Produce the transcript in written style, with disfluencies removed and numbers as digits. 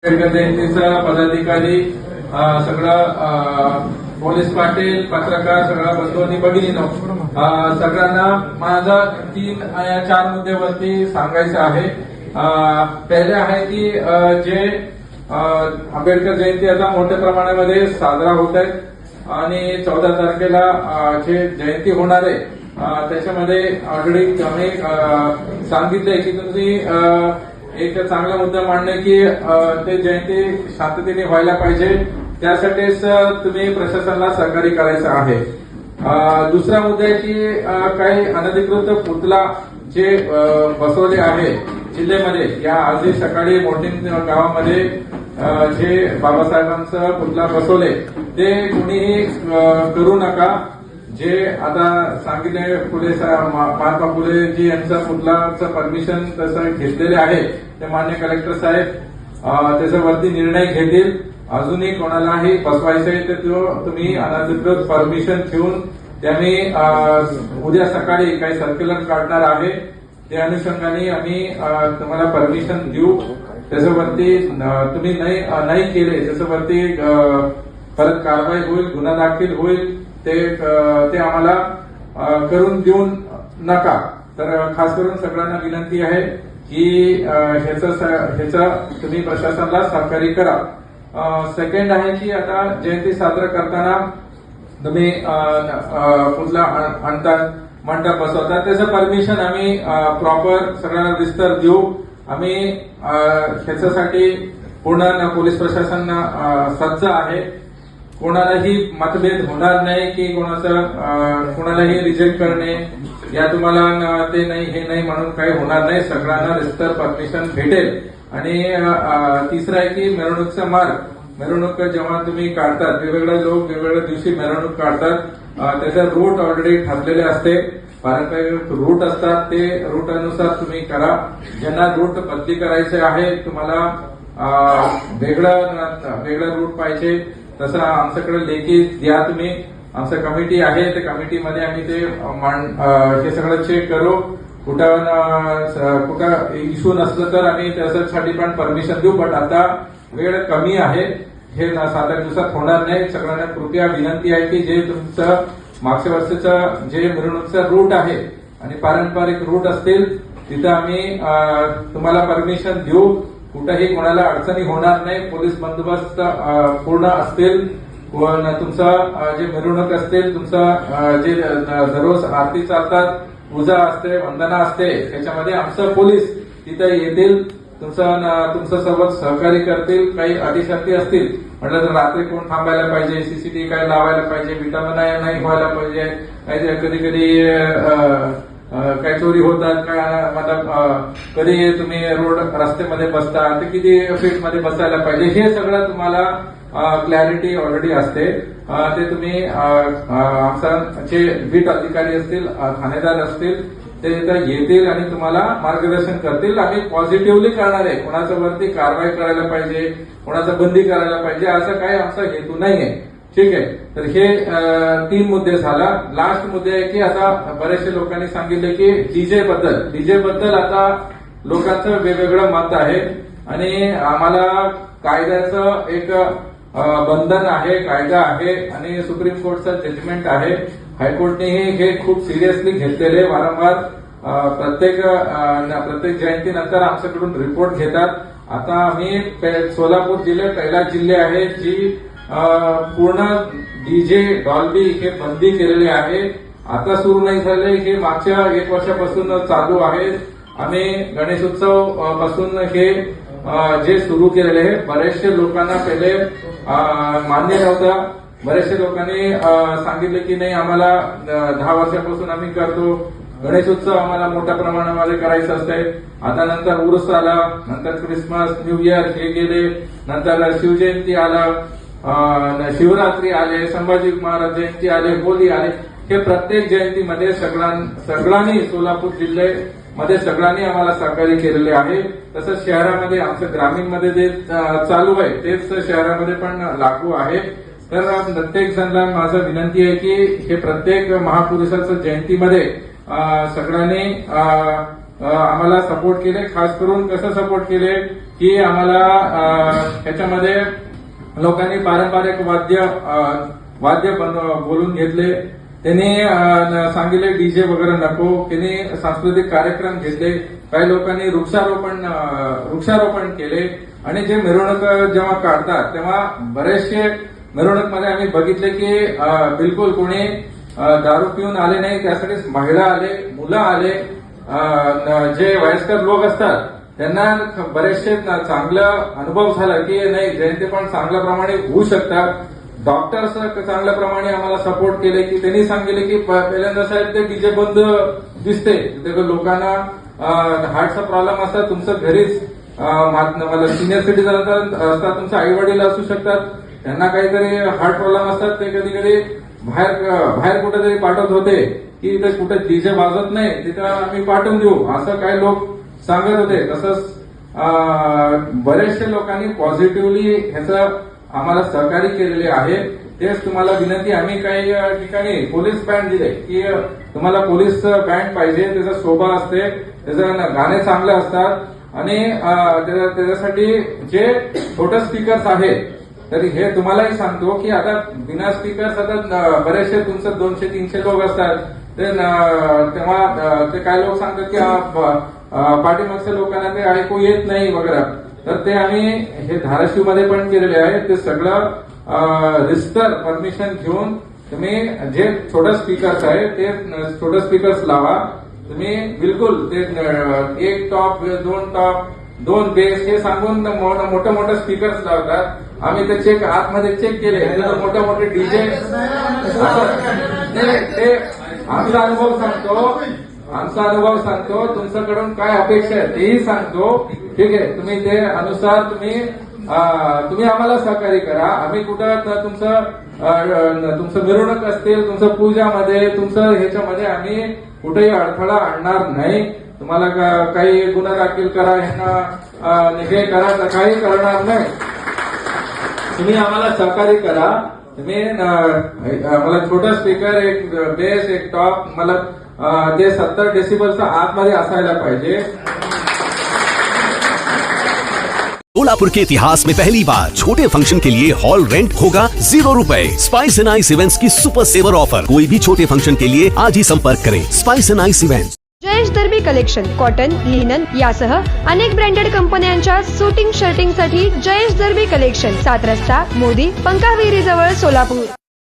आंबेडकर जयंतीचा पदाधिकारी सगळं पोलीस पाटील पत्रकार सगळा बंधू आणि भगिनीनो सगळ्यांना माझा 4 मुद्द्यावरती सांगायचं आहे। पहिले आहे की जे आंबेडकर जयंती आता मोठ्या प्रमाणामध्ये साजरा होत आहे आणि 14 तारखेला जे जयंती होणार आहे त्याच्यामध्ये ऑलरेडी आम्ही सांगितलंय की तुम्ही एक चांगला मुद्दा मांडणे की ते जयंती शांततेने व्हायला पाहिजे, त्यासाठीच तुम्ही प्रशासनाला सहकार्य करायचं आहे। दुसरा मुद्दा आहे की काही अनधिकृत पुतळा जे बसवले आहे जिल्ह्यामध्ये, या आजही सकाळी मोठीन गावामध्ये जे बाबासाहेबांचा पुतळा बसवले ते कुणीही करू नका। जे आता सांगितले महात्मा फुलेजी यांचा पुतळाचं परमिशन तसं घेतलेले आहे ते मान्य कलेक्टर साहेब त्याच्यावरती निर्णय घेतील। अजूनही कोणालाही बसवायचंय तर तुम्ही अनधिकृत परमिशन घेऊन त्यांनी उद्या सकाळी काही सर्क्युलर काढणार आहे, त्या अनुषंगाने आम्ही तुम्हाला परमिशन देऊ। त्याच्यावरती तुम्ही नाही केले त्याच्यावरती परत कारवाई होईल, गुन्हा दाखल होईल, ते आम्हाला करून देऊन नका। तर खास करून सगळ्यांना विनंती आहे की ह्याचं तुम्ही प्रशासनाला सहकार्य करा। सेकंड आहे की आता जयंती साजरा करताना तुम्ही पुतळा आणतात मंडप बसवतात त्याचं परमिशन आम्ही प्रॉपर सगळ्यांना विस्तार देऊ। आम्ही ह्याच्यासाठी पूर्ण पोलीस प्रशासन सज्ज आहे, कोणालाही मतभेद होणार नाही की कोणालाही रिजेक्ट करणे या तुम्हाला ते नाही हे नाही म्हणून काही होणार नाही, सगळ्यांना रिस्टर परमिशन भेटेल। आणि तिसरा आहे की मिरवणूकचा मिरवणूक जेव्हा तुम्ही काढतात वेगवेगळे लोक वेगवेगळ्या दिवशी मिरवणूक काढतात त्याचा रूट ऑलरेडी ठरलेले असते, पारंपरिक रूट असतात, ते रूट अनुसार तुम्ही करा। ज्यांना रूट बदली करायचे आहे तुम्हाला वेगळा रूट पाहिजे तसं आमच्याकडे लेखी द्या तुम्ही, आमचं कमिटी आहे त्या कमिटीमध्ये आम्ही ते हे सगळं चेक करू। कुठं इश्यू नसलं तर आम्ही त्याच्यासाठी पण परमिशन देऊ, बट आता वेळ कमी आहे, हे 7-8 दिवसात होणार नाही। सगळ्यांना कृपया विनंती आहे की जे तुमचं मागच्या वर्षाचं जे मिरवणूकचा रूट आहे आणि पारंपरिक रूट असतील तिथं आम्ही तुम्हाला परमिशन देऊ, कुठेही कोणाला अडचणी होणार नाही, पोलीस बंदोबस्त पूर्ण असतील, तुमचं जे मिरवणूक असतील तुमचं जे दररोज आरती चालतात, पूजा असते, वंदना असते, त्याच्यामध्ये आमचं पोलीस तिथे येतील, तुमचं सोबत सहकार्य करतील। काही अटीशर्ती असतील म्हटलं तर रात्री कोण थांबायला पाहिजे, सीसीटीव्ही काय लावायला पाहिजे, विटामिन नाही व्हायला पाहिजे, काही कधी काय चोरी होतात, काय मतलब कधी तुम्ही रोड रस्त्यामध्ये बसता ते किती फीट मध्ये बसायला पाहिजे, हे सगळं तुम्हाला क्लॅरिटी ऑलरेडी असते। ते तुम्ही आमचा जे बीट अधिकारी असतील ठाणेदार असतील ते येतील आणि तुम्हाला मार्गदर्शन करतील। आम्ही पॉझिटिव्हली करणार आहे, कोणाच्या वरती कारवाई करायला पाहिजे, कोणाचा बंदी करायला पाहिजे असं काही आमचा हेतू नाहीये, ठीक आहे। तर हे 3 मुद्दे झाला। लास्ट मुद्दे आहे की आता बरेचसे लोकांनी सांगितले की डीजे बद्दल आता लोकांचं वेगवेगळं मत आहे आणि आम्हाला कायद्याचं एक बंधन आहे, कायदा आहे आणि सुप्रीम कोर्टचं जजमेंट आहे। हायकोर्टनेही हे खूप सिरियसली घेतलेले, वारंवार प्रत्येक जयंतीनंतर आमच्याकडून रिपोर्ट घेतात। आता आम्ही सोलापूर जिल्हे पहिला जिल्हा आहे जी पूर्ण डीजे डॉल्बी हे बंदी केलेले आहे। आता सुरू नाही झाले, हे मागच्या 1 वर्षापासून चालू आहे। आम्ही गणेशोत्सव पासून हे जे सुरू केलेले आहे, बरेचसे लोकांना पहिले मान्य नव्हतं, बरेचसे लोकांनी सांगितले की नाही आम्हाला 10 वर्षापासून आम्ही करतो, गणेशोत्सव आम्हाला मोठ्या प्रमाणामध्ये करायचं असते। आता नंतर उरुस आला, नंतर क्रिसमस न्यू इयर हे गेले, नंतर शिवजयंती आलं, शिवरात्री आले, संभाजी महाराज जयंती आले, होळी आले, हे प्रत्येक जयंतीमध्ये सगळ्यांनी सोलापूर जिल्ह्यामध्ये सगळ्यांनी आम्हाला सहकार्य केलेले आहे। तसंच शहरामध्ये आमचं ग्रामीणमध्ये जे चालू आहे तेच शहरामध्ये पण लागू आहे। तर प्रत्येक जणांना माझं विनंती आहे की हे प्रत्येक महापुरुषाचं जयंतीमध्ये सगळ्यांनी आम्हाला सपोर्ट केले, खास करून कसं सपोर्ट केले की आम्हाला ह्याच्यामध्ये लोकांनी पारंपरिक वाद्य बोलून घेतले. त्यांनी सांगितले डीजे वगैरे नको. त्यांनी सांस्कृतिक कार्यक्रम घेतले. काही लोकांनी वृक्षारोपण केले. आणि जे मिरवणूक जेव्हा काढतात तेव्हा बरेचसे मिरवणूकमध्ये आम्ही बघितले की बिलकुल कोणी दारू पिऊन आले नाही. त्यासाठी महिला आले, मुलं आले, जे वयस्कर लोक असतात त्यांना बरेचसे चांगला अनुभव झाला की नाही जयंती पण चांगल्या प्रमाणे होऊ शकतात. डॉक्टर्स चांगल्या प्रमाणे आम्हाला सपोर्ट केले की त्यांनी सांगितले की पहिल्यांदा साहेब ते डीजे बंद दिसते. लोकांना हार्टचा प्रॉब्लेम असतात, तुमचं घरीच मला सिनियर सिटीजन असतात, तुमचे आई वडील असू शकतात, त्यांना काहीतरी हार्ट प्रॉब्लेम असतात, ते कधी कधी बाहेर कुठेतरी पाठवत होते की इथे कुठे डीजे वाजत नाही तिथं आम्ही पाठवून देऊ असं काही लोक सांगत होते. तसंच बरेचशे लोकांनी पॉझिटिव्हली ह्याचं आम्हाला सहकार्य केलेले आहे. तेच तुम्हाला विनंती, आम्ही काही ठिकाणी पोलीस बँड दिले की तुम्हाला पोलीस बँड पाहिजे, त्याचा शोभा असते, त्याचं गाणे चांगले असतात आणि त्याच्यासाठी जे छोटे स्पीकर्स आहेत तरी हे तुम्हालाही सांगतो की आता बिना स्पीकर्स आता बरेचसे तुमचं 200-300 लोक असतात तेव्हा ते काही लोक सांगतात की पाठीमागच्या लोकांना ते ऐकू येत नाही वगैरे. तर ते आम्ही हे धाराशिव मध्ये पण केलेले आहे. ते सगळं रिस्टर परमिशन घेऊन तुम्ही जे छोटे स्पीकर्स आहे ते छोटे स्पीकर्स लावा. तुम्ही बिलकुल ते 1 टॉप 2 टॉप 2 बेस हे सांगून मोठे स्पीकर्स लावतात. आम्ही ते आतमध्ये चेक केले, मोठे डीजे. ते आमचा अनुभव सांगतो, तुमच्याकडून काय अपेक्षा आहे तेही सांगतो. ठीक आहे, तुम्ही ते अनुसार तुम्ही आम्हाला सहकार्य करा. आम्ही कुठं तुमचं मिरवणूक असतील, तुमचं पूजामध्ये, तुमचं ह्याच्यामध्ये आम्ही कुठेही अडथळा आणणार नाही. तुम्हाला काही गुन्हा दाखल करा, ह्यांना हे करा, काही करणार नाही. तुम्ही आम्हाला सहकार्य करा. तुम्ही मला छोटा स्पीकर, एक बेस, एक टॉप, मला ते 70 डेसिबलचा आतमध्ये असायला पाहिजे. सोलापुर के इतिहास में पहली बार छोटे फंक्शन के लिए हॉल रेंट होगा 0 रुपए। स्पाइस एंड आइस इवेंट्स की सुपर सेवर ऑफर। कोई भी छोटे फंक्शन के लिए आज ही संपर्क करें। Spice and ice events. Jayesh दर्बी कलेक्शन, कॉटन, लिनन यासह अनेक ब्रँडेड कंपन्यांच्या सुटिंग शर्टिंग साठी जयेश दर्बी कलेक्शन, 7 रस्ता मोदी पंकाविरी जवळ सोलापूर।